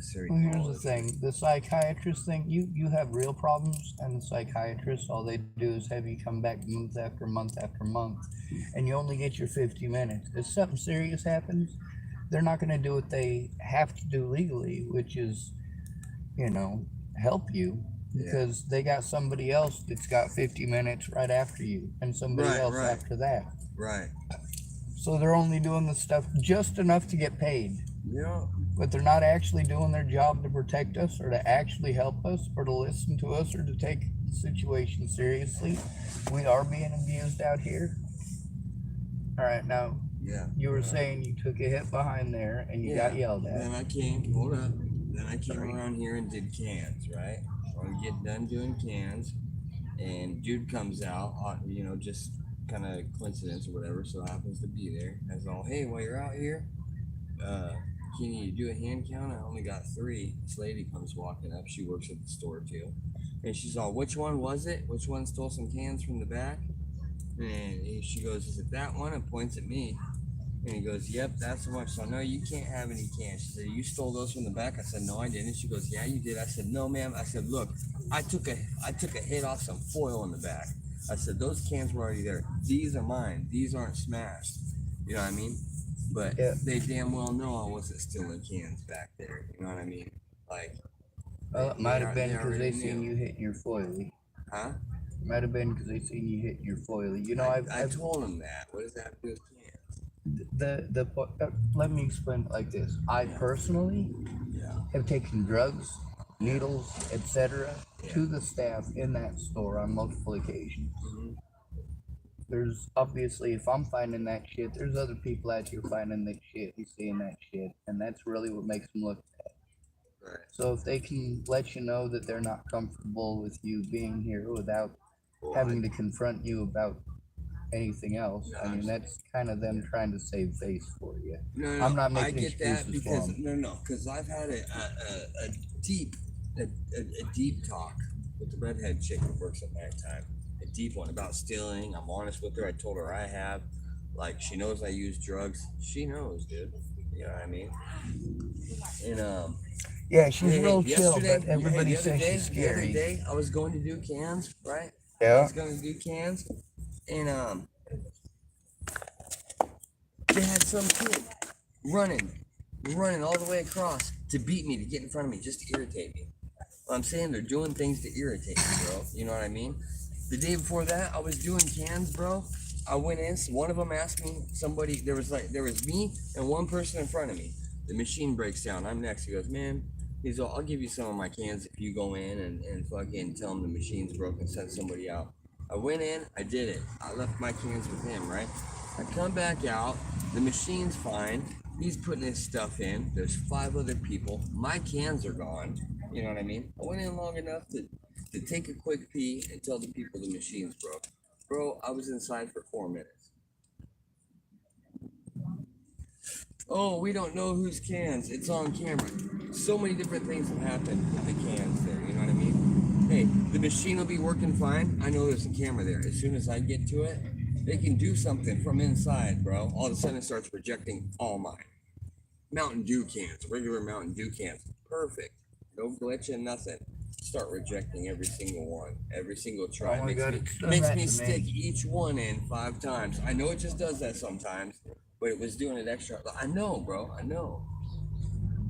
necessary Well, here's the knowledge. thing: the psychiatrist thing. You have real problems, and the psychiatrist, all they do is have you come back month after month after month, and you only get your 50 minutes. If something serious happens, they're not going to do what they have to do legally, which is, you know, help you, Yeah. because they got somebody else that's got 50 minutes right after you, and somebody Right, else right, after that. right. So they're only doing the stuff just enough to get paid, Yeah. but they're not actually doing their job to protect us or to actually help us or to listen to us or to take the situation seriously. We are being abused out here. All right, now Yeah. you were saying you took a hit behind there and you got Yeah. yelled at. Then I came, hold up. Then I came Sorry. around here and did cans, right? So I get done doing cans, and dude comes out, just kind of coincidence or whatever, so happens to be there. As all, hey, while you're out here, uh, can you do a hand count? I only got three. This lady comes walking up. She works at the store too. And she's all, which one was it? Which one stole some cans from the back? And she goes, is it that one? And points at me. And he goes, yep, that's the one. So, no, you can't have any cans. She said, you stole those from the back? I said, no, I didn't. She goes, yeah, you did. I said, no, ma'am. I said, look, I took a hit off some foil in the back. I said, those cans were already there. These are mine. These aren't smashed. You know what I mean? But Yeah. they damn well know I wasn't stealing cans back there. You know what I mean? Like, Well, it might have been because already they seen knew. you hitting your foily. Huh? It might have been because they seen you hitting your foily. You know, I told him that. What does that have to do with cans? let me explain it like this. I personally Yeah. have taken drugs, needles, etc. Yeah. to the staff in that store on multiple occasions. Mm-hmm. There's obviously, if I'm finding that shit, there's other people out here finding that shit and seeing that shit, and that's really what makes them look bad. Right. So if they can let you know that they're not comfortable with you being here without Well, having to confront you about anything else, No, I mean, that's kind of them trying to save face for you. no, I'm not I making get that excuses for because them. because I've had a deep a deep talk with the redhead chick that works at nighttime. A deep one about stealing. I'm honest with her. I told her I have. Like, she knows I use drugs. She knows, dude. You know what I mean? And Yeah, she's real chill, yesterday, but everybody the other says day, she's the other scary. day, I was going to do cans, right? I Yeah. was going to do cans, and they had some kid running all the way across to beat me, to get in front of me, just to irritate me. I'm saying they're doing things to irritate me, bro. You know what I mean? The day before that, I was doing cans, bro. I went in. One of them asked me. Somebody there was me and one person in front of me. The machine breaks down. I'm next. He goes, man. He's all, I'll give you some of my cans if you go in and fucking tell him the machine's broken. Send somebody out. I went in. I did it. I left my cans with him, right? I come back out. The machine's fine. He's putting his stuff in. There's 5 other people. My cans are gone. You know what I mean? I went in long enough to take a quick pee and tell the people the machine's broke. Bro, I was inside for 4 minutes. Oh, we don't know whose cans. It's on camera. So many different things have happened with the cans there. You know what I mean? Hey, the machine will be working fine. I know there's a camera there. As soon as I get to it, they can do something from inside, bro. All of a sudden it starts rejecting all mine. Mountain Dew cans, regular Mountain Dew cans. Perfect. No glitching, nothing. Start rejecting every single one, every single try. Oh my God, it's done makes that me to stick me. each one in 5 times. I know it just does that sometimes, but it was doing it extra. I know, bro. I know.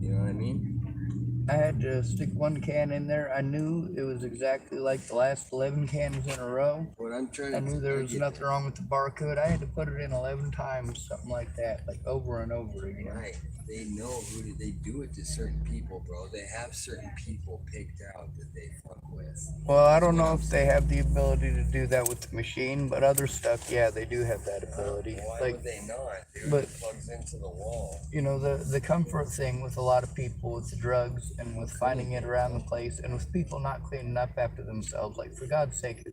You know what I mean? I had to stick one can in there. I knew it was exactly like the last 11 cans in a row. What I'm trying to I knew there was nothing wrong with the barcode. I had to put it in 11 times, something like that, like over and over again. Right. They know they do it to certain people, bro. They have certain people picked out that they fuck with. Well, I don't know if they have the ability to do that with the machine, but other stuff, yeah, they do have that ability. Why Like, would they not, dude? but- It plugs into the wall. you know, the comfort thing with a lot of people with the drugs and with finding it around the place and with people not cleaning up after themselves. Like, for God's sake,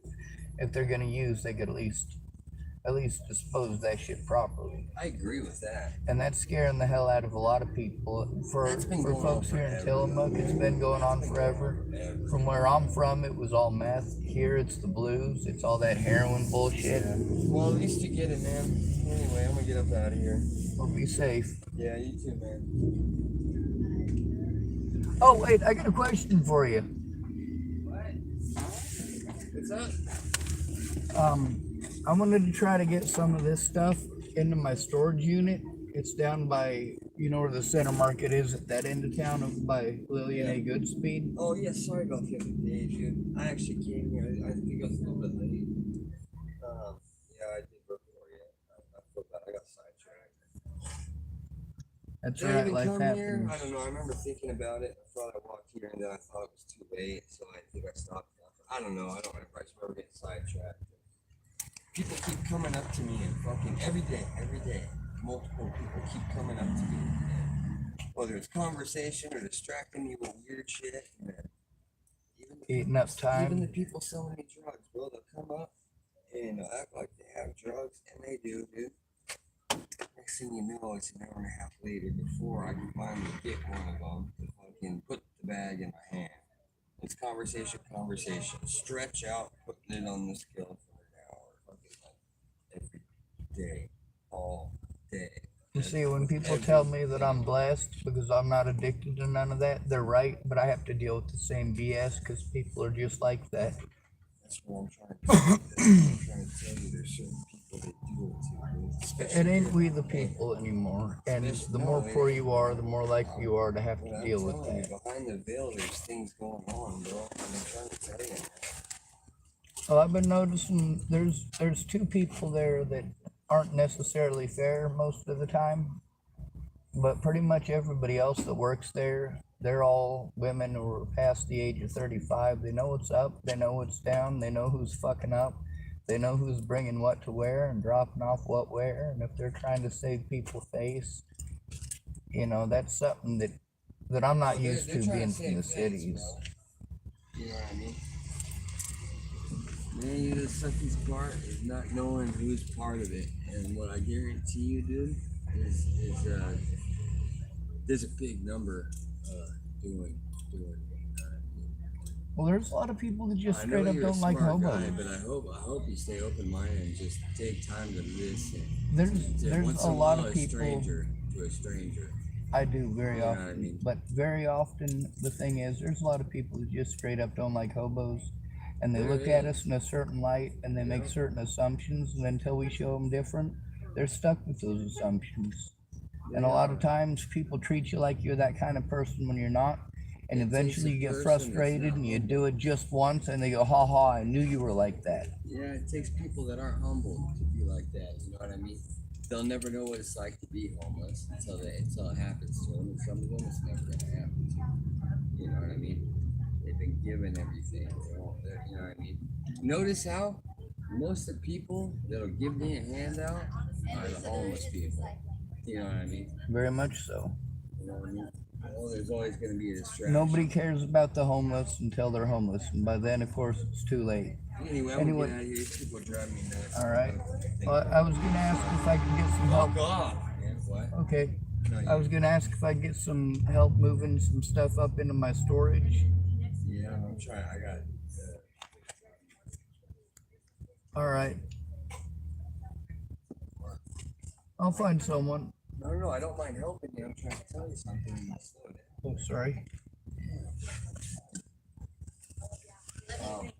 if they're gonna use, they could at least dispose that shit properly. I agree with that. And that's scaring the hell out of a lot of people. For That's been for going folks on here in forever. Tillamook, it's been going on forever. From where I'm from, it was all meth. Here, it's the blues. It's all that heroin bullshit. Well, at least you get it, man. Anyway, I'm gonna get up out of here. Well, be safe. Yeah, you too, man. Oh wait, I got a question for you. What? What's up? I wanted to try to get some of this stuff into my storage unit. It's down by, you know where the center market is at that end of town, over by Lillian A. Goodspeed. Oh yeah, sorry about the other day, dude. I actually came here. I think I was a little bit late. Yeah, I did before you. I feel bad. I got sidetracked. That's Did I right, even life come here? happens. I don't know. I remember thinking about it. I thought I walked here and then I thought it was too late, so I think I stopped. I don't know. I don't remember. I just remember getting sidetracked. People keep coming up to me and fucking every day. Multiple people keep coming up to me. And whether it's conversation or distracting me with weird shit. And Eating up even the time. people selling me drugs, bro, they'll come up and they'll act like they have drugs, and they do, dude. Next thing you know, it's an hour and a half later before I can finally get one of them to fucking put the bag in my hand. It's conversation, stretch out, putting it on the scale for an hour, fucking like every day, all day. You see, when people tell me that I'm blessed because I'm not addicted to none of that, they're right, but I have to deal with the same BS because people are just like that. That's what I'm trying to tell you. I'm trying to tell you there's certain people that do it too. It ain't we the people anymore. And the more poor you are, the more likely you are to have to deal with that. Behind the veil, there's things going on, bro. I'm trying to tell you. Well, I've been noticing there's two people there that aren't necessarily fair most of the time, but pretty much everybody else that works there, they're all women who are past the age of 35. They know what's up, they know what's down, they know who's fucking up, they know who's bringing what to wear and dropping off what where, and if they're trying to save people's face, you know, that's something that I'm not used to being from the cities. You know what I mean? Man, the suckiest part is not knowing who's part of it. And what I guarantee you, dude, is there's a big number doing Well, there's a lot of people that just I straight know up you're a don't like smart hobos. guy, but I hope you stay open-minded and just take time to listen. There's Once a in lot while, of people. stranger to a stranger. I do very You know what often, I mean? but very often the thing is, there's a lot of people that just straight up don't like hobos, and they There look at is. us in a certain light, and they make Yeah. certain assumptions, and until we show them different, they're stuck with those assumptions. And a They lot are. of times, people treat you like you're that kind of person when you're not, and It takes eventually a you get person that's frustrated not and you humble. do it just once, and they go, "Ha ha! I knew you were like that." Yeah, it takes people that aren't humble to be like that. You know what I mean? They'll never know what it's like to be homeless until it happens to them. And some of them, it's never gonna happen to them. You know what I mean? They've been given everything. You know what I mean? Notice how most of the people that'll give me a handout are the homeless people. You know what I mean? Very much so. You know what I mean? Well, there's always going to be a distraction. Nobody cares about the homeless until they're homeless, and by then, of course, it's too late. Anyway, I'm gonna get out of here. These people are driving me nuts. All right. Well, I was gonna ask if I could get some help. Fuck off. Man, what? Okay. No, I was gonna ask if I could get some help moving some stuff up into my storage. Yeah, I'm trying. I got. All right. I'll find someone. No, I don't mind helping you. I'm trying to tell you something. Slow down. Oh, sorry.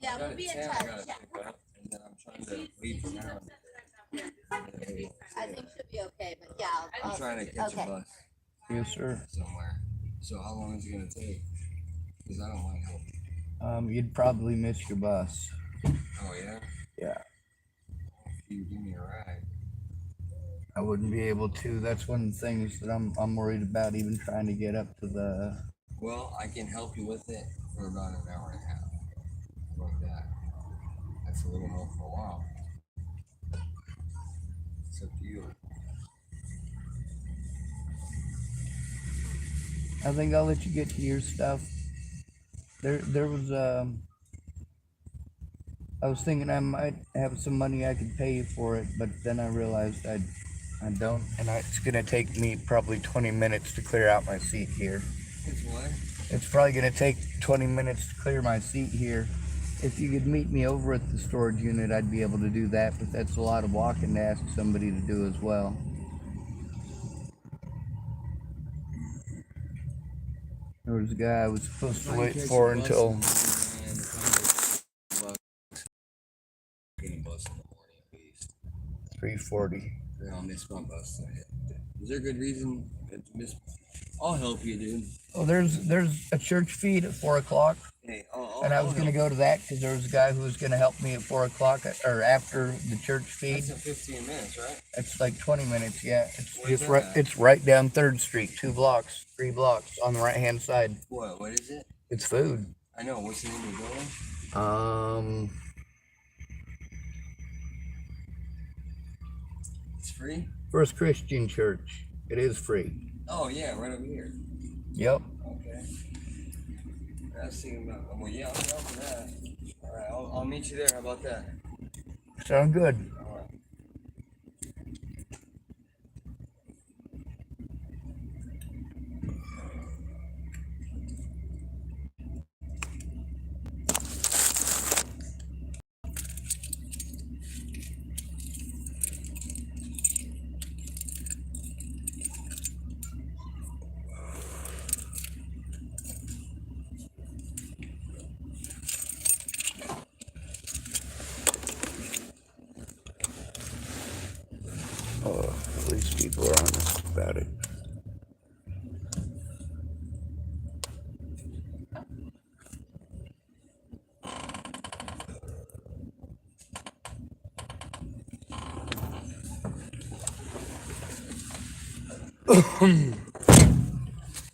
Yeah, we'll be in touch. I gotta pick up, and then I'm trying to leave town. I think she'll be okay, but yeah. I'm trying to catch a bus Yes, sir. somewhere. So how long is it gonna take? Because I don't mind helping. You'd probably miss your bus. Oh yeah. Yeah. If you give me a ride. I wouldn't be able to. That's one of the things that I'm worried about, even trying to get up to the. Well, I can help you with it for about an hour and a half. Like that. That's a little help for a while. It's up to you. I think I'll let you get to your stuff. There was I was thinking I might have some money I could pay you for it, but then I realized I don't, and it's gonna take me probably 20 minutes to clear out my seat here. It's what? It's probably gonna take 20 minutes to clear my seat here. If you could meet me over at the storage unit, I'd be able to do that, but that's a lot of walking to ask somebody to do as well. There was a guy I was supposed to If I wait catch for a bus until in the morning, man, if I'm getting a bus in the morning at least. 3:40. Then I'll miss my bus. Is there a good reason to miss? I'll help you, dude. Oh, there's a church feed at 4 o'clock, Hey, and I was I'll gonna help. go to that because there was a guy who was gonna help me at 4 o'clock or after the church feed. That's in 15 minutes, right? It's like 20 minutes. Yeah, it's Where's just that right. at? It's right down 3rd Street, 3 blocks on the right hand side. What is it? It's food. I know. What's the name of the building? It's free? First Christian Church. It is free. Oh, yeah, right over here. Yep. Okay. I was thinking about, well, yeah, I'll go for that. All right, I'll meet you there. How about that? Sound good. All right. Oh, at least people are honest about it.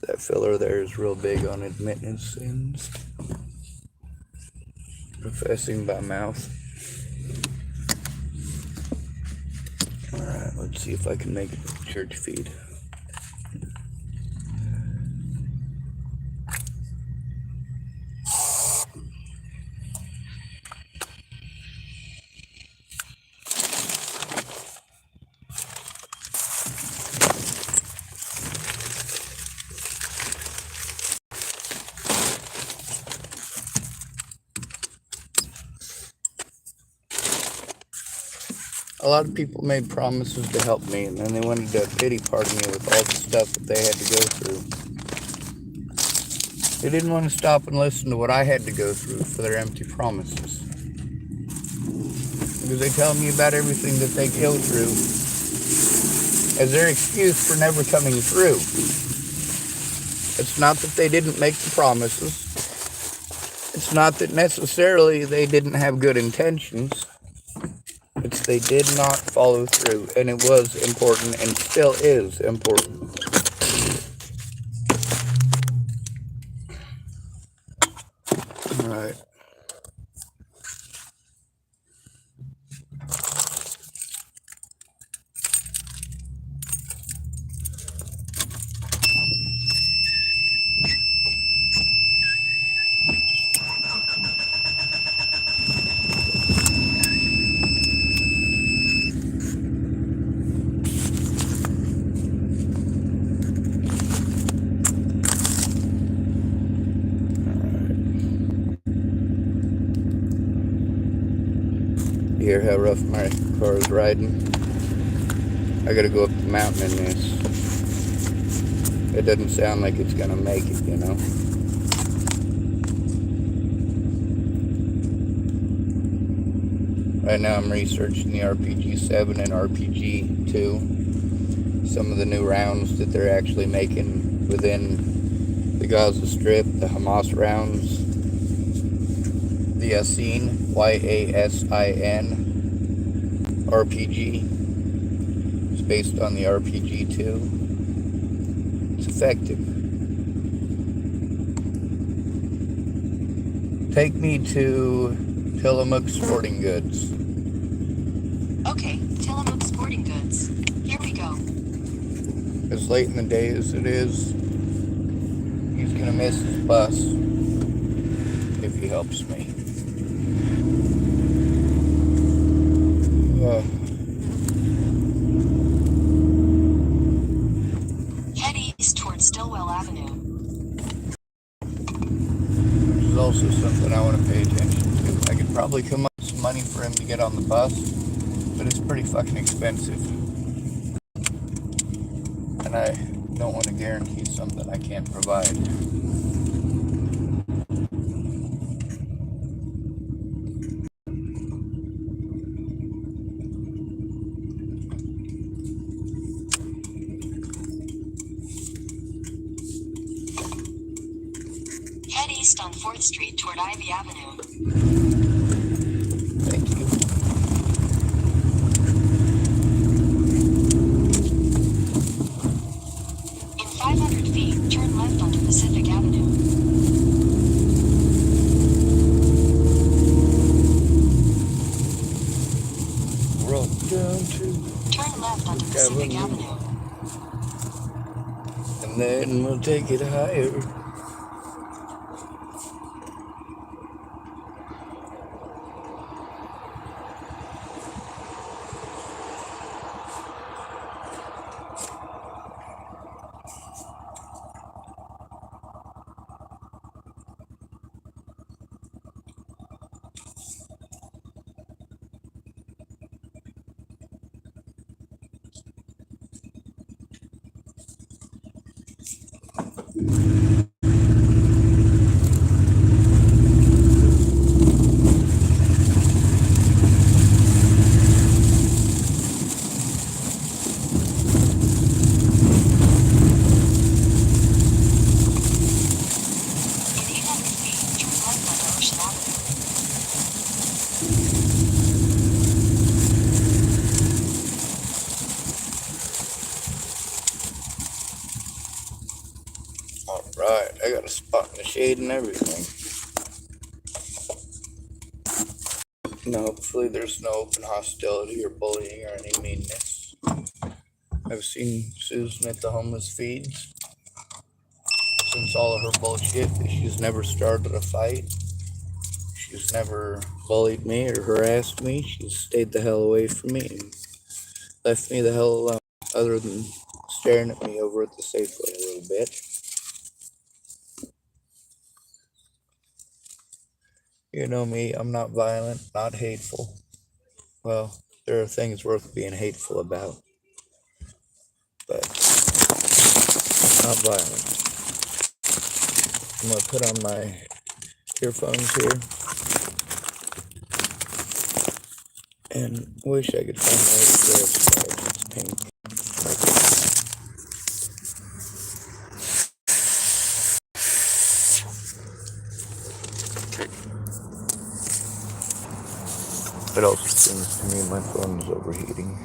That filler there is real big on admitting sins. Professing by mouth. Alright, let's see if I can make it to the church feed. A lot of people made promises to help me, and then they wanted to pity party me with all the stuff that they had to go through. They didn't want to stop and listen to what I had to go through for their empty promises. Because they tell me about everything that they go through as their excuse for never coming through. It's not that they didn't make the promises. It's not that necessarily they didn't have good intentions. It's they did not follow through, and it was important and still is important. All right. You hear how rough my car is riding? I gotta go up the mountain in this. It doesn't sound like it's gonna make it, you know? Right now I'm researching the RPG-7 and RPG-2. Some of the new rounds that they're actually making within the Gaza Strip, the Hamas rounds. The Yasin, Y-A-S-I-N RPG. It's based on the RPG-2. It's effective. Take me to Tillamook Sporting Goods. Okay, Tillamook Sporting Goods. Here we go. As late in the day as it is, he's gonna miss his bus if he helps me. Head east towards Stillwell Avenue. Which is also something I want to pay attention to. I could probably come up with some money for him to get on the bus, but it's pretty fucking expensive. And I don't want to guarantee something I can't provide. east on 4th Street toward Ivy Avenue. Thank you. In 500 feet, turn left onto Pacific Avenue. Roll down to Turn left onto Pacific Avenue. and then we'll take it higher. Alright, I got a spot in the shade and everything. Now, hopefully there's no open hostility or bullying or any meanness. I've seen Susan at the homeless feeds. Since all of her bullshit, she's never started a fight. She's never bullied me or harassed me. She's stayed the hell away from me and left me the hell alone, other than staring at me over at the Safeway a little bit. You know me, I'm not violent, not hateful. Well, there are things worth being hateful about, but not violent. I'm gonna put on my earphones here and wish I could find my dress. It's pink. It also seems to me my phone is overheating.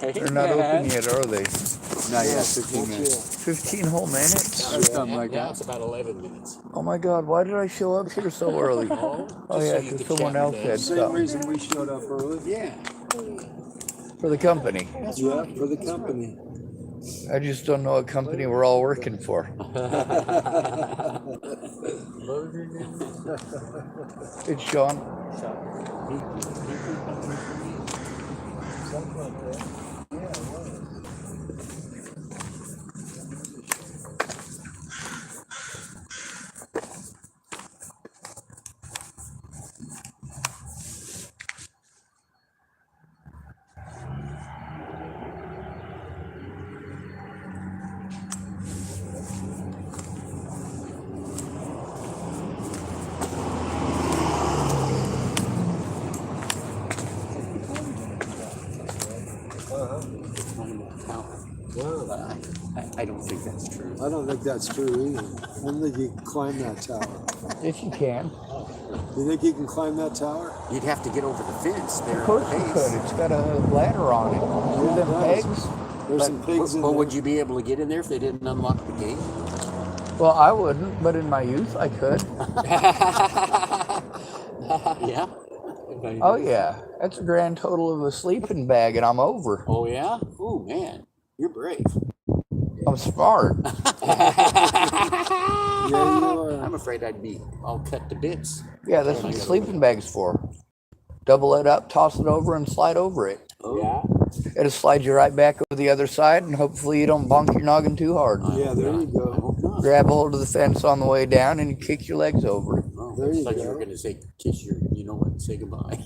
They're not open yet, are they? Not yet, 15 minutes. 15 whole minutes? Or something like Now that. it's about 11 minutes. Oh my God, why did I show up here so early? Oh Just yeah, so you because could someone chat else with had us. Same stuff reason we showed up early. Yeah. for the company. Yeah, for the company. I just don't know what company we're all working for. It's Shawn. I don't think that's true. I don't think that's true either. I don't think you can climb that tower. If you can. You think you can climb that tower? You'd have to get over the fence there Of at course the you base. could. It's got a ladder on it. With them pegs. There's some pigs in But there. would you be able to get in there if they didn't unlock the gate? Well, I wouldn't, but in my youth I could. Yeah. Oh yeah, that's a grand total of a sleeping bag, and I'm over. Oh yeah? Oh man, you're brave. I'm smart. Yeah, you are. I'm afraid I'd be all cut to bits. Yeah, that's what the sleeping bag's for. Double it up, toss it over, and slide over it. Oh yeah. It'll slide you right back over the other side, and hopefully you don't bonk your noggin too hard. Yeah, there you I go. hope not. Grab a hold of the fence on the way down, and you kick your legs over. Oh, There it's you like go. you were gonna say kiss your, you know what, and say goodbye.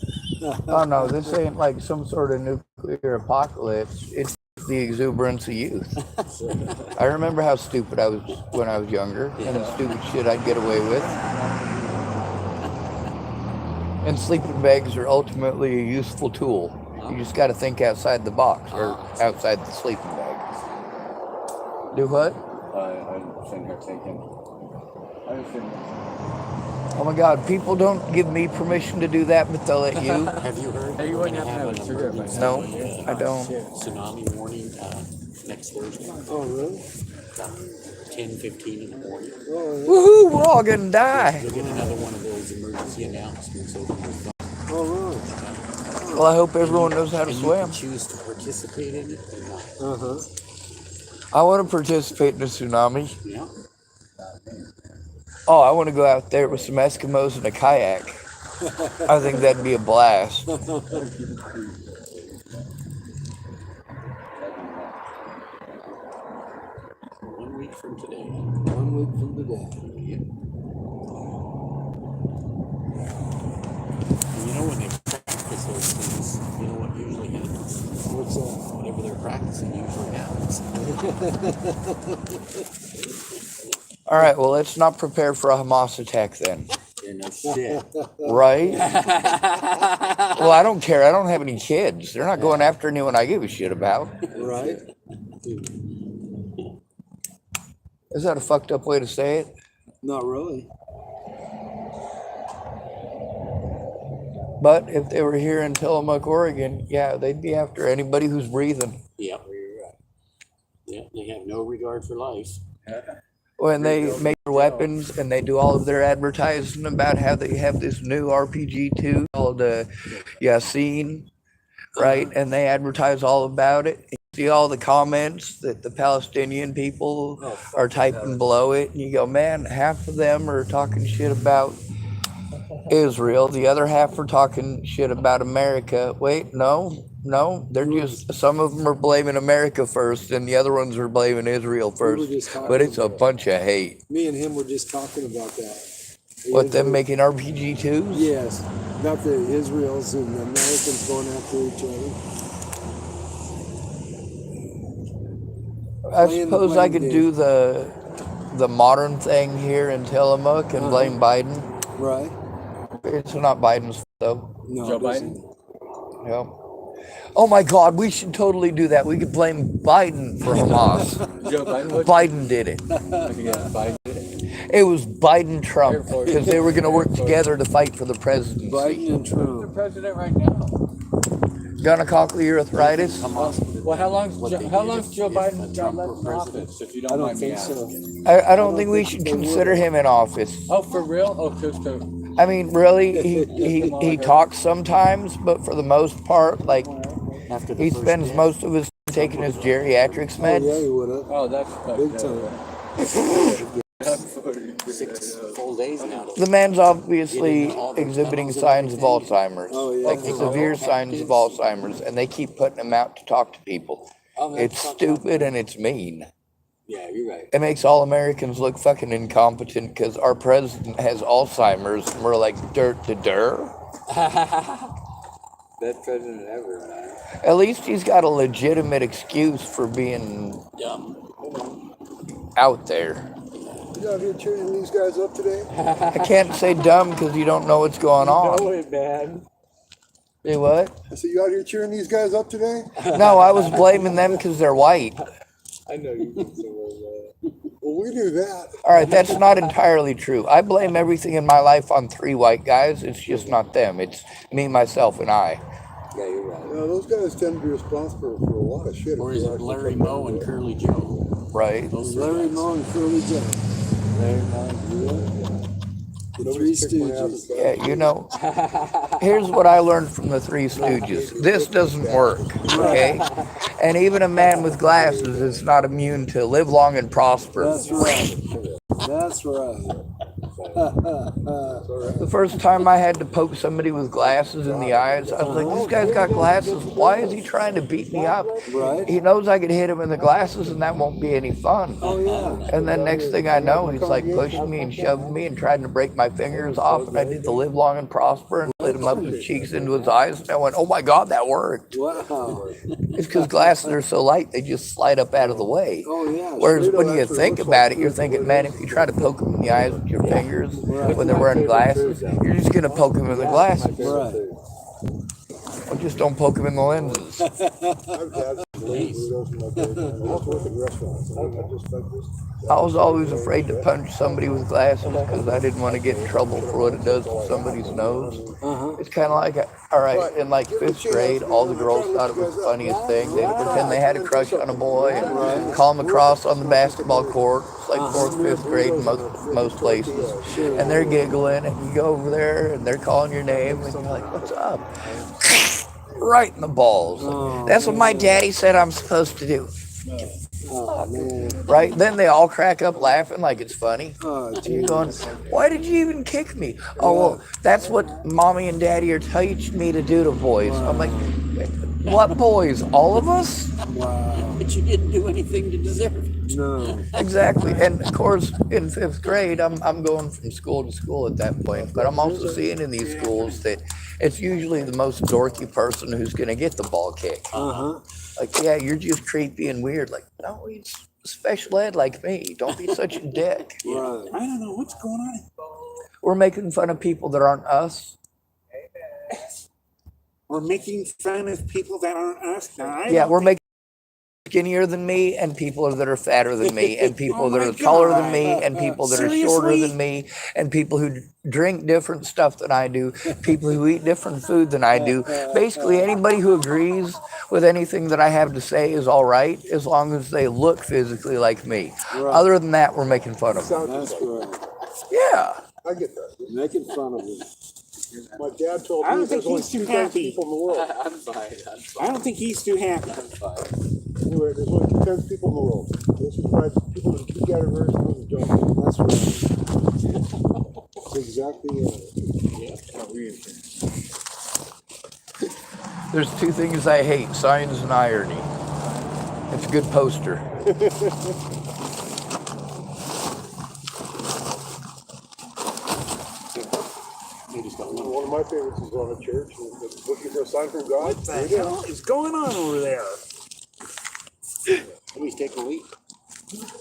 Oh no, this ain't like some sort of nuclear apocalypse. It's the exuberance of youth. I remember how stupid I was when I was younger, and the stupid shit I'd get away with. And sleeping bags are ultimately a useful tool. You just got to think outside the box or outside the sleeping bag. Do what? I'm sitting here thinking. I'm sitting here. Oh my God! People don't give me permission to do that, but they'll let you. Have you heard? Hey, you we're wouldn't gonna have to have an a cigarette by emergency, now. No, I don't. Tsunami warning next Thursday, Oh, really? 10:15 in the morning. Oh, Woohoo! We're all gonna die. You'll get another one of those emergency announcements over your phone. yeah. Oh, really? Well, I hope everyone knows how to And you swim. can choose to participate in it or not. Uh-huh. I want to participate in a tsunami. Yeah. Oh, I want to go out there with some Eskimos in a kayak. I think that'd be a blast. 1 week from today. 1 week from today. And you know when they practice those things, you know what usually happens? What's that? Whatever they're practicing usually happens. All right, well, let's not prepare for a Hamas attack then. Yeah, no shit. Right? Well, I don't care. I don't have any kids. They're not going after anyone I give a shit about. Right? Is that a fucked up way to say it? Not really. But if they were here in Tillamook, Oregon, yeah, they'd be after anybody who's breathing. Yep. Yeah, they have no regard for life. When they make their weapons and they do all of their advertising about how they have this new RPG-2 called Yasin, right? And they advertise all about it. You see all the comments that the Palestinian people are typing below it, and you go, man, half of them are talking shit about Israel. The other half are talking shit about America. Wait, no, they're just, some of them are blaming America first, and the other ones are blaming Israel first. just talking But it's a about it. bunch of hate. Me and him were just talking about that. What, them making RPG-2s? Yes. About the Israels and the Americans going after each other. I Playing the suppose I blame could game. do the modern thing here in Tillamook and blame Biden. Right? It's not Biden's though. No, Joe it isn't. Biden? Yeah. Oh my God, we should totally do that. We could blame Biden for Hamas. Joe Biden would? Biden did it. Yeah, Biden. It was Biden Trump Air Force. because they were going to work Air Force. together to fight for the presidency. Biden and The Trump. president right now. Gonococcal arthritis. Well, how long's What Joe, they how did long's if- Joe if, Biden Trump got were left in president. office? If you I don't don't mind me think so. asking. I don't think we think should they consider would. him in office. Oh, for real? Oh, cause I mean, really, he talks sometimes, but for the most part, like, After the he first spends day. most of his time taking his geriatrics Oh, yeah, meds. he would have. oh, that's fucked Big up. time. 6 full days now. The man's obviously exhibiting signs of Alzheimer's, Oh, yeah. like severe signs of Alzheimer's, and they keep putting him out to talk to people. It's stupid and it's mean. Yeah, you're right. It makes all Americans look fucking incompetent because our president has Alzheimer's and we're like dirt to dirt. Best president ever, man. At least he's got a legitimate excuse for being Dumb. out there. You out here cheering these guys up today? I can't say dumb because you don't know what's going on. it, man. Say what? I said, you out here cheering these guys up today? No, I was blaming them because they're white. I know you can say that. Well, we knew that. All right, that's not entirely true. I blame everything in my life on 3 white guys. It's just not them. It's me, myself, and I. Yeah, you're right. You know, those guys tend to be responsible for a lot of shit. Or is it Larry Moe and Curly Joe? Right. Those three Larry guys. Moe and Curly Joe. Larry Moe, the Three Stooges. Yeah, you know, here's what I learned from the Three Stooges. This doesn't work, okay? And even a man with glasses is not immune to live long and prosper. That's right. That's right. The first time I had to poke somebody with glasses in the eyes, I was like, this guy's got glasses. Why is he trying to beat me up? Right. He knows I could hit him in the glasses and that won't be any fun. Oh, yeah. And then next thing I know, he's like pushing me and shoving me and trying to break my fingers off. And I did the live long and prosper and lit him up his cheeks into his eyes. And I went, oh my God, that worked. Wow. It's because glasses are so light, they just slide up out of the way. Oh, yeah. Whereas when you think about it, you're thinking, man, if you try to poke them in the eyes with your fingers when they're wearing glasses, you're just going to poke them in the glasses. Right. Well, just don't poke them in the lenses. I was always afraid to punch somebody with glasses because I didn't want to get in trouble for what it does to somebody's nose. It's kind of like, all right, in like 5th grade, all the girls thought it was the funniest thing. They'd pretend they had a crush on a boy and call him across on the basketball court. It's like 4th, 5th grade in most places. And they're giggling, and you go over there, and they're calling your name, and you're like, what's up? Right in the balls. That's what my daddy said I'm supposed to do. Oh, man. Right? Then they all crack up laughing like it's funny. Oh, And you're going, why did you even kick me? Oh, well, that's what mommy and daddy are teaching me to do to boys. I'm like, what boys? All of us? Wow. But you didn't do anything to deserve it. No. Exactly. And of course, in 5th grade, I'm going from school to school at that point. But I'm also seeing in these schools that it's usually the most dorky person who's going to get the ball kick. Uh-huh. Like, yeah, you're just creepy and weird. Like, no, he's special ed like me. Don't be such a dick. Right. I don't know what's going on. We're making fun of people that aren't us. We're making fun of people that aren't us. Now, Yeah, we're making skinnier than me and people that are fatter than me and people Oh that my are taller God. than me and people that are shorter Seriously? than me and people who drink different stuff than I do, people who eat different food than I do. Basically, anybody who agrees with anything that I have to say is all right as long as they look physically like me. Right. Other than that, we're making fun of them. That's right. Yeah. I get that. Making fun of him. My dad told I me don't think there's only he's too 2 kinds of happy. people in the world. I'm fine. I don't think he's too happy. Anyway, there's only 2 kinds of people in the world. Those who find people in 2 categories and those who don't. That's right. That's exactly right. There's 2 things I hate, signs and irony. It's a good poster. One of my favorites is on a church and it's looking for a sign from God. What the hell is going on over there? Let me take a leak.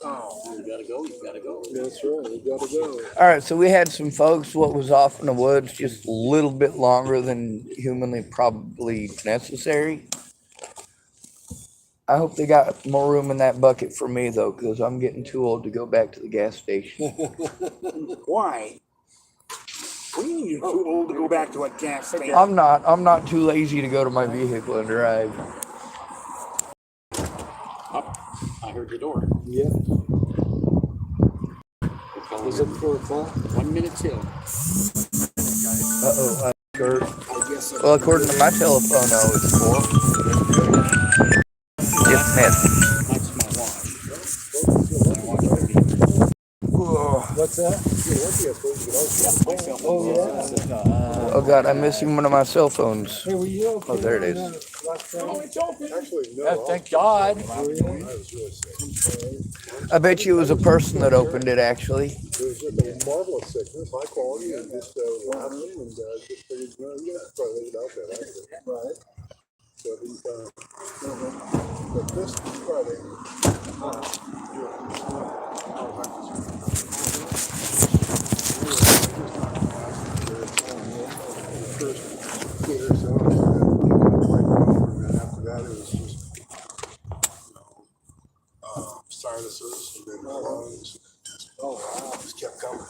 Oh, you gotta go. You gotta go. That's right. We gotta go. All right, so we had some folks what was off in the woods just a little bit longer than humanly probably necessary. I hope they got more room in that bucket for me though, because I'm getting too old to go back to the gas station. Why? What do you mean you're too old to go back to a gas station? I'm not too lazy to go to my vehicle and drive. I heard the door. Yeah. Is it 4 o'clock? 1 minute till. Uh-oh, Kurt. I guess Well, according to my telephone, no, it's 4. Dismissed. That's my watch. My watch will be. What's that? Oh, yeah. Oh God, I'm missing one of my cell phones. Hey, were you okay? Oh, there it is. Actually, no. Thank God. I was really sick. I bet you it was a person that opened it actually. It was just a marvelous sickness, high quality, and just laughing and just figured, no, you guys probably leave it out there. Actually. Right. So he's but this Friday, first day or so, and then after that it was just, sinuses, and then my lungs. Oh, wow. Just kept coming.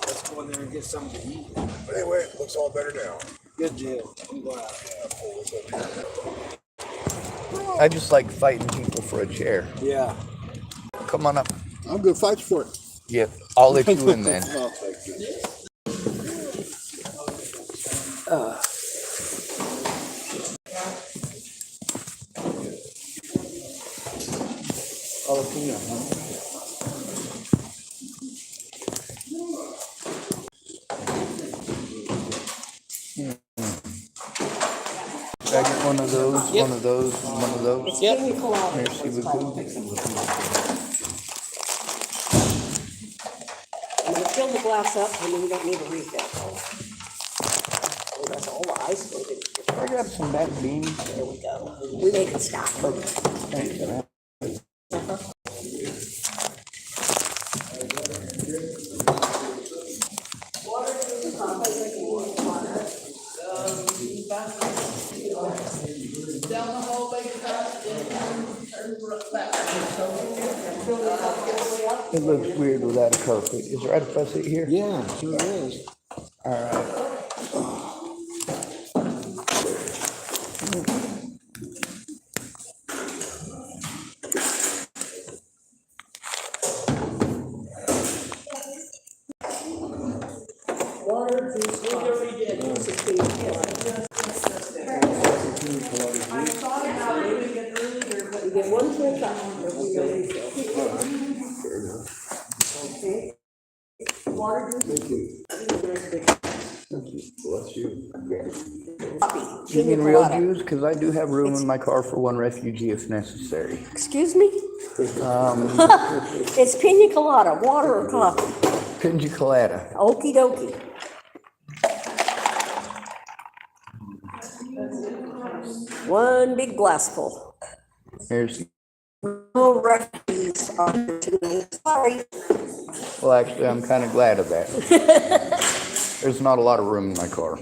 Let's go in there and get something to eat. But anyway, it looks all better now. Good deal. I'm glad. I just like fighting people for a chair. Yeah. Come on up. I'm good. Fight for it. Yep, I'll let you in then. Oh, thank you. Jalapeno, huh? Should I get one of those, one of those, and one of those? Yep. Merci beaucoup. I'm gonna fill the glass up and then we don't need a refill. Oh, that's all the ice we did. I got some baked beans. There we go. We make it stop. Thanks, man. It looks weird without a carpet. Is there a faucet here? Yeah, sure is. All right. Water, juice, coffee. This is pina colada. You get one full cup, there we go, refill. Okay. Water, juice. Bless you. Coffee. You Pina mean real colada. Jews? Because I do have room in my car for one refugee if necessary. Excuse me? It's pina colada, water or coffee. Pina colada. Okie dokie. One big glass full. Here's, No refugees on here tonight. Sorry. well, actually, I'm kind of glad of that. There's not a lot of room in my car.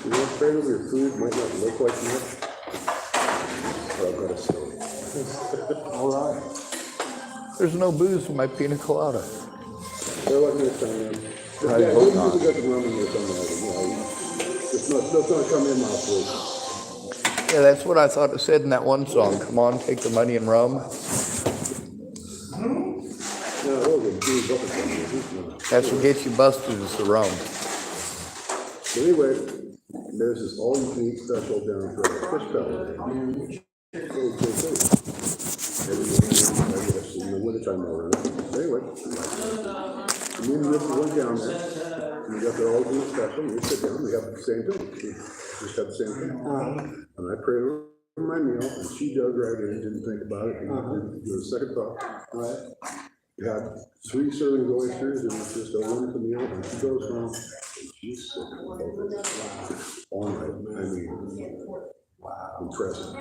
You're afraid of your food might not look like much? But I've got a story. All right. There's no booze in my pina colada. There wasn't this time, man. I Yeah, hope you not. usually got the rum in there somewhere, you know. It's not gonna come in my food. Yeah, that's what I thought it said in that one song. Come on, take the money and rum. No, it was a big bucket from That's what gets you busted is the rum. But anyway, there's this all-you-can-eat special down for a fish pellet. In the wintertime, around. Anyway, me and Rick went down there. We got the all-you-can-eat special. We sit down. We have the same thing. We just have the same thing. And I prayed over my meal, and she dug right in, didn't think about it, and didn't give it a second thought. We had 3 servings of oysters, and it's just a wonderful meal. And she goes home, and she's sick of it. All night. I mean, wow, impressive.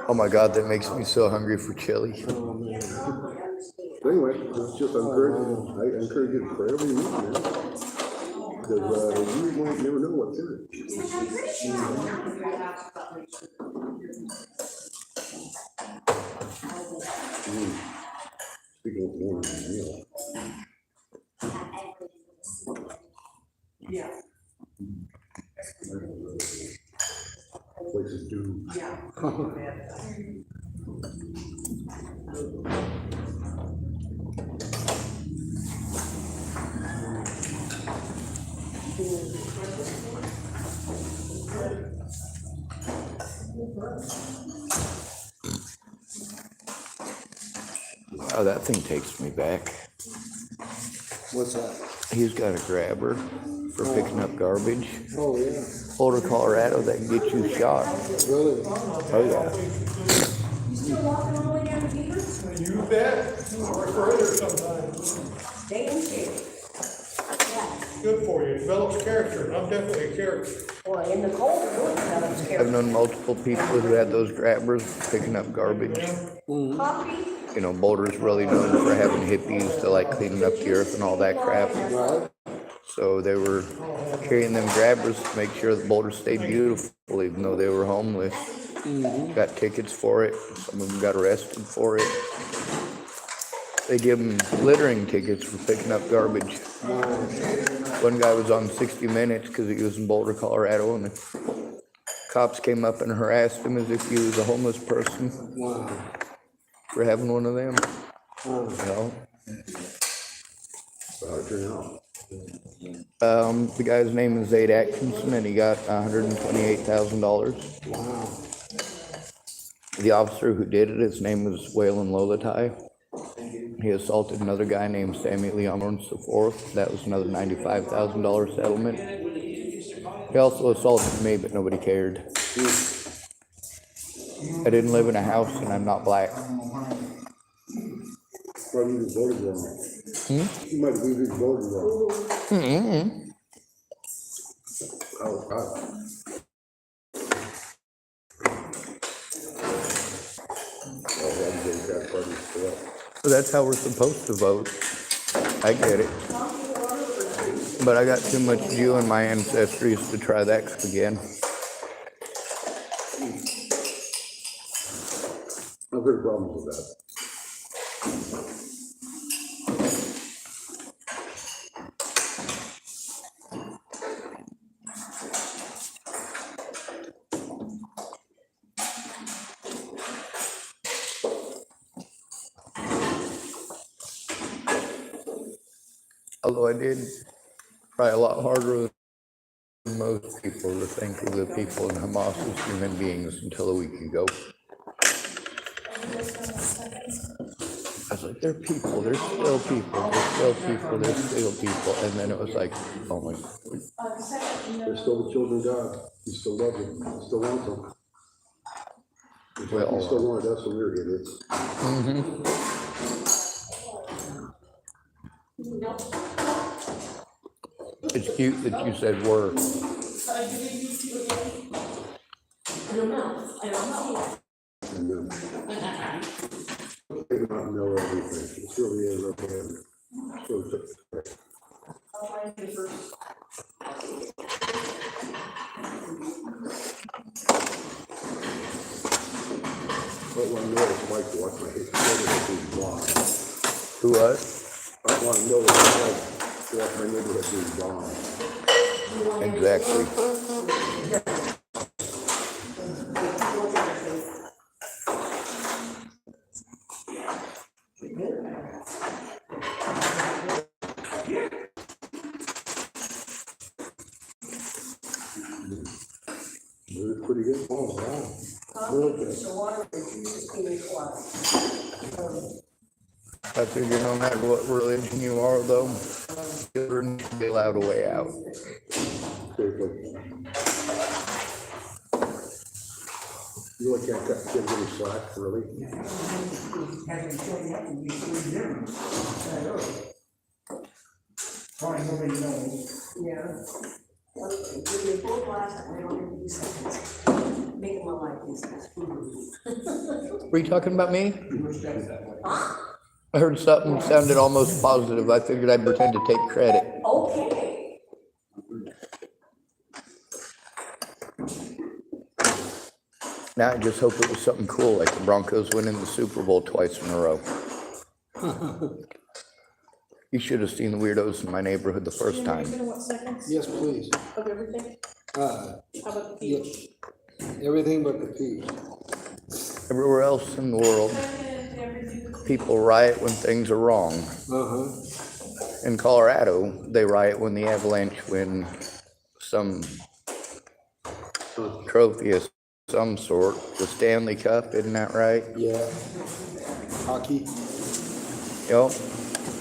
Oh my God, that makes me so hungry for chili. But anyway, it's just encouraging. I encourage you to pray over your meat, man. Because you might never know what's in it. Speaking of morning meal. Places do. Oh, that thing takes me back. What's that? He's got a grabber for picking up garbage. Oh, yeah. Boulder, Colorado, that can get you shot. Really? Oh, yeah. You bet. Or further sometimes. Stay in shape. Good for you. It develops character. I'm definitely a character. Boy, in the cold, it really develops I've character. known multiple people who had those grabbers for picking up garbage. Coffee. You know, Boulder's really known for having hippies to like cleaning up the earth and all that crap. Right. So they were carrying them grabbers to make sure the boulder stayed beautiful, even though they were homeless. Got tickets for it. Some of them got arrested for it. They give them littering tickets for picking up garbage. One guy was on 60 Minutes because he was in Boulder, Colorado, and the cops came up and harassed him as if he was a homeless person for having one of them. You know? So how'd it turn out? The guy's name is Zaid Atkinson, and he got $128,000. Wow. The officer who did it, his name was Waylon Lolatai. He assaulted another guy named Sammy Leon Lawrence IV. That was another $95,000 settlement. He also assaulted me, but nobody cared. I didn't live in a house, and I'm not black. Probably you voted wrong. You might have even voted wrong. Oh, God. Oh, I'm getting that party for that. So that's how we're supposed to vote. I get it. But I got too much Jew in my ancestries to try that again. I've heard problems with that. Although I did try a lot harder than most people to think of the people in Hamas as human beings until a week ago. I was like, they're people, they're still people, they're still people, they're still people. And then it was like, oh my. They're still the children of God. He still loves them. He still wants them. He still wanted us when we were idiots. It's cute that you said were. Amen. They do not know everything. It really is okay. So, but one know what it's like to watch my neighborhood being bombed. Who what? I want to know what it's like to watch my neighborhood being bombed. Exactly. It's pretty good. Oh, wow. I figure no matter what religion you are, though, children need to be allowed a way out. You really can't cut kids any slack, really. Yeah. Give me a full glass, and I don't need seconds. Make my life easy. Were you talking about me? I heard something sounded almost positive. I figured I'd pretend to take credit. Okay. Now I just hope it was something cool, like the Broncos winning the Super Bowl twice in a row. You should have seen the weirdos in my neighborhood the first time. Yes, please. Of everything? How about the yes. Everything but the peas. Everywhere else in the world, people riot when things are wrong. In Colorado, they riot when the Avalanche win some trophy of some sort. The Stanley Cup, isn't that right? Yeah. Hockey. Yep.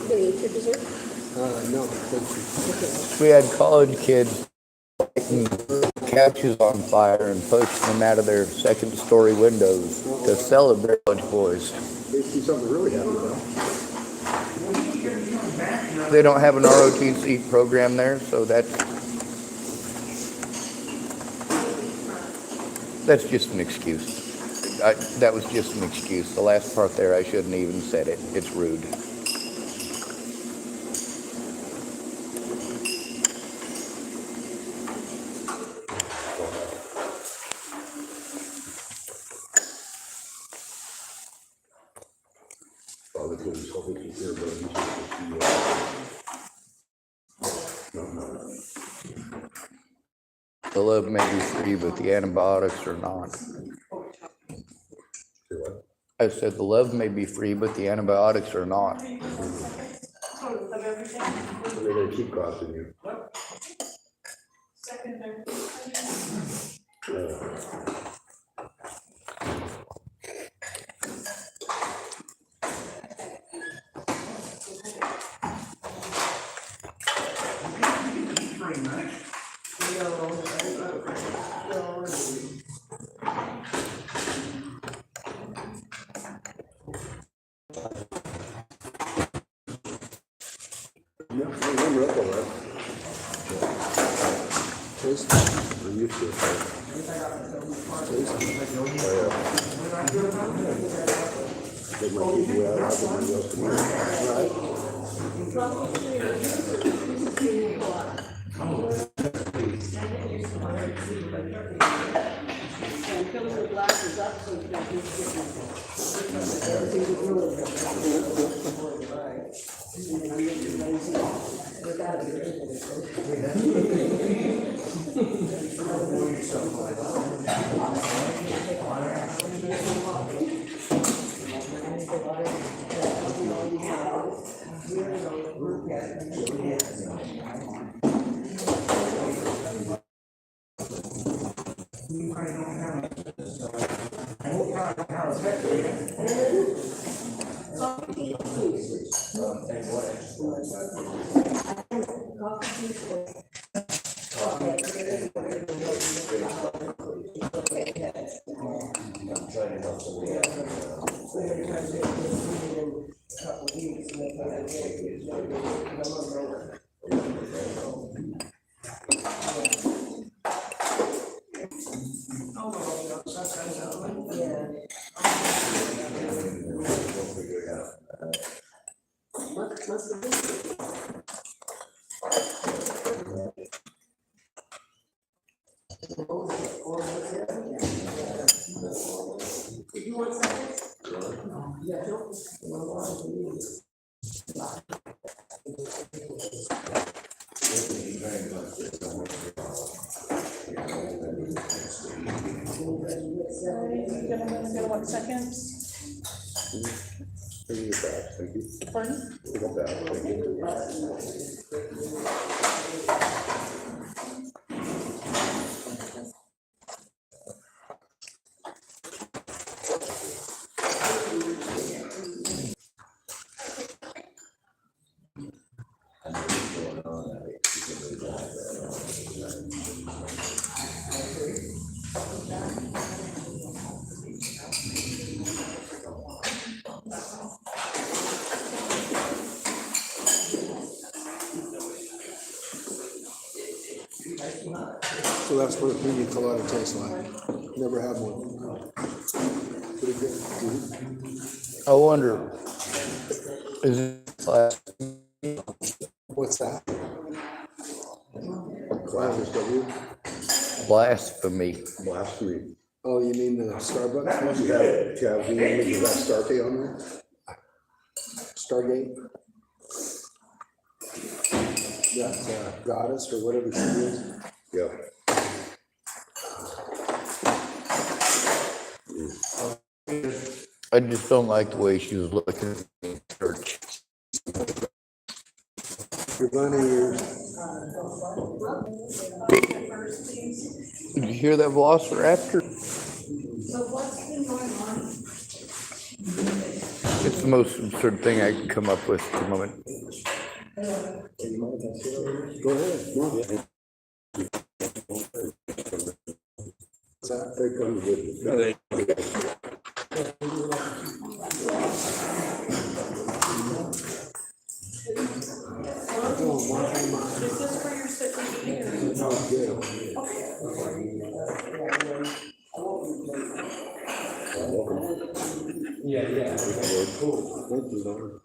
Do you eat your dessert? No, thank you. We had college kids lighting couches on fire and pushing them out of their second-story windows to celebrate college boys. They see something really happy about. They don't have an ROTC program there, so that's just an excuse. That was just an excuse. The last part there, I shouldn't even said it. It's rude. The love may be free, but the antibiotics are not. Say what? I said the love may be free, but the antibiotics are not. They're gonna keep costing you. Yeah, I remember that all right. Taste. I'm used to it. Get my people out, I'll get my else tomorrow. Fill your glasses up so you don't Bring your back, thank you. Pardon? Pick up that, thank you. So that's what a pina colada tastes like. Never had one. Pretty good. I wonder, is it What's that? Classes, W, blasphemy? blasphemy. Oh, you mean the Starbucks one? You have the image of that Starte on there? Stargate? That goddess or whatever she is. Yeah. I just don't like the way she was looking at me in church. Your bunny ears. Did you hear that velociraptor? It's the most absurd thing I can come up with at the moment. Go ahead. No. They come with Is this for your sick leave or?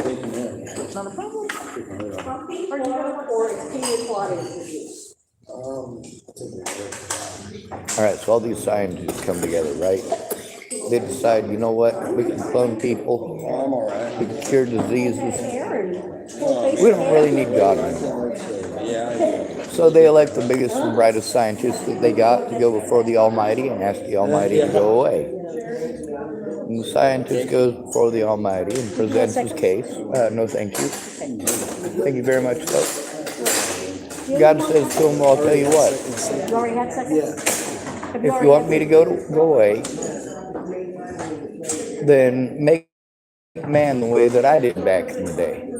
Thank you, Lord. Not a problem. Or it's pina colada juice. All right, so all these scientists come together, right? They decide, you know what, we can clone people, we can cure diseases. We don't really need God anymore. So they elect the biggest and brightest scientist that they got to go before the Almighty and ask the Almighty to go away. And the scientist goes before the Almighty and presents his case. No, thank you. Thank you very much, though. God says to him, well, I'll tell you what. You already had seconds? Yeah. If you want me to go away, then make man the way that I did back in the day.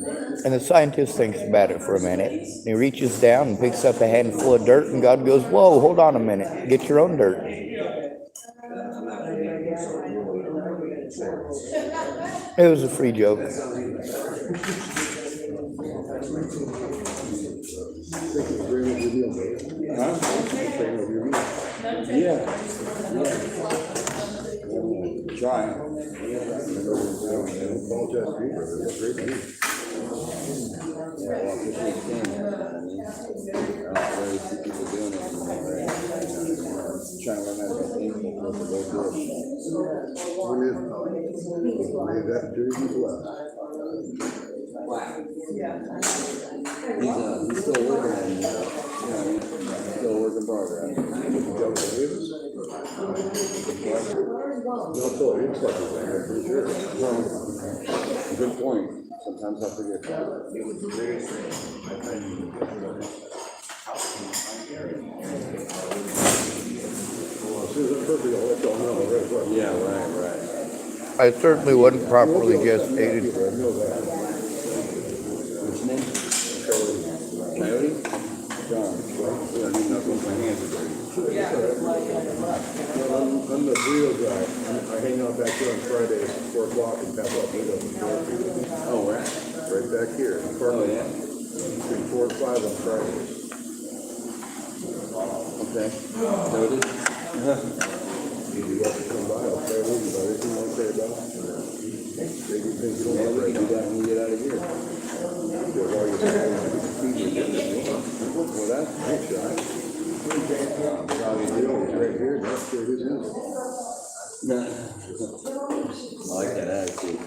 And the scientist thinks about it for a minute. And he reaches down and picks up a handful of dirt, and God goes, whoa, hold on a minute. Get your own dirt. It was a free joke. Yeah. Try. Trying to learn how to be thankful for both doors. He's still working on it. Still a work in progress. No, so it looks like it's there, for sure. Good point. Sometimes I forget that. Yeah, right. I certainly wasn't properly gestated. What's his name? Coyote? John. We don't need nothing. My hands are dirty. I'm the real guy. I hang out back here on Fridays at 4 o'clock and pass out windows. Oh, where? Right back here. Oh, yeah? Between 4 and 5 on Fridays. Okay. Noted. You got to come by. I'll say a little about everything you want to say about it. Maybe things you don't want to do that when you get out of here. Well, that's a good shot. Probably right here. That's where it is. I like that attitude.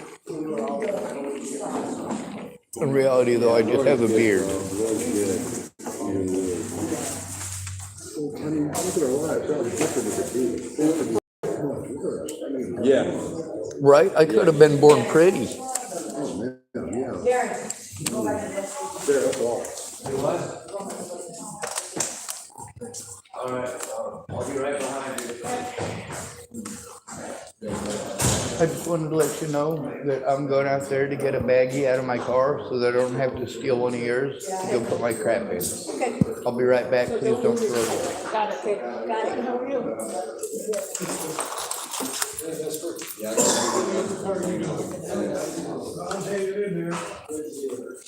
In reality, though, I just have a beard. Yeah. Right? I could have been born pretty. I just wanted to let you know that I'm going out there to get a baggie out of my car so that I don't have to steal one of yours to go put my crap in. Okay. I'll be right back. Please don't throw it. Got it. How are you?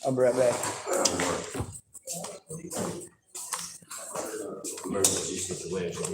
I'll be right back. Emergency situation.